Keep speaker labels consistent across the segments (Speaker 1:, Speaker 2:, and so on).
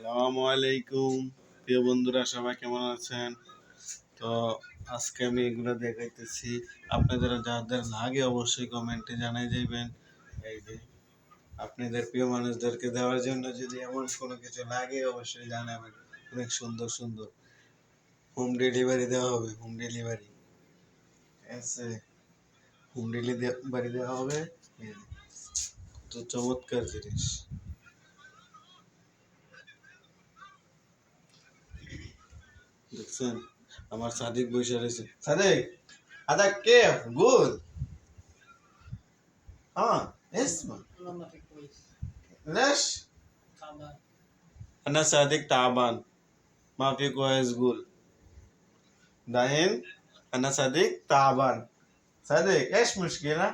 Speaker 1: আসসালামু আলাইকুম প্রিয় বন্ধুরা, সবাই কেমন আছেন? তো আজকে আমি এগুলো দেখাইতেছি। আপনাদের যাদের লাগে অবশ্যই কমেন্টে জানাই যাবেন। এই যে আপনাদের প্রিয় মানুষদেরকে দেওয়ার জন্য যদি এমন কোনো কিছু লাগে অবশ্যই জানাবেন। অনেক সুন্দর সুন্দর হোম ডেলিভারি দেওয়া হবে। হোম ডেলিভারি আছে, হোম ডেলিভারি দেওয়া হবে। এই যে, তো চমৎকার জিনিস দেখছেন। আমার সাদিক বসে রয়েছে। সাদিক, هذا كيف قول. اسمع.
Speaker 2: والله ما في كويس.
Speaker 1: ليش؟
Speaker 2: تعبان.
Speaker 1: أنا صادق تعبان ما في كويس قول. دحين أنا صادق تعبان. صادق إيش مشكلة؟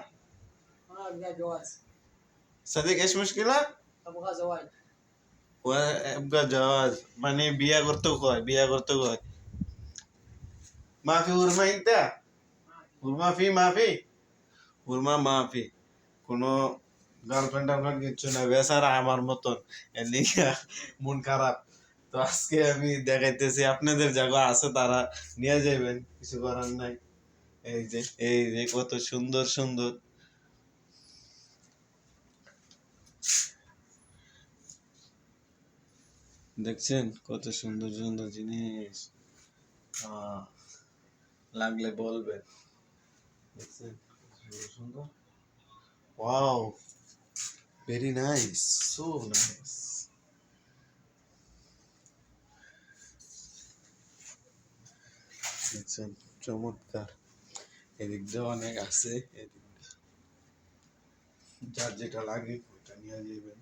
Speaker 2: ما ابغى جواز.
Speaker 1: صادق إيش مشكلة؟
Speaker 2: ابغى زواج.
Speaker 1: وابقى جواز মানে বিয়া করতে কয়, বিয়া করতে কয়। মাফি উর্মা ইনতা উর্মা ফি মাফি উর্মা মাফি কোনো গার্লফ্রেন্ড টার্লফ্রেন্ড কিচ্ছু না, বেচারা আমার মতন। এদিকে মন খারাপ। তো আজকে আমি দেখাইতেছি, আপনাদের জায়গা আছে তারা নিয়ে যাবেন, কিছু করার নাই। এই যে এই যে কত সুন্দর সুন্দর দেখছেন, কত সুন্দর সুন্দর জিনিস। লাগলে বলবেন। দেখছেন সুন্দর সুন্দর। Wow, very nice, so nice. দেখছেন চমৎকার। এদিক দিয়ে অনেক আছে, এদিক যার যেটা লাগে ওটা নিয়ে যাবেন।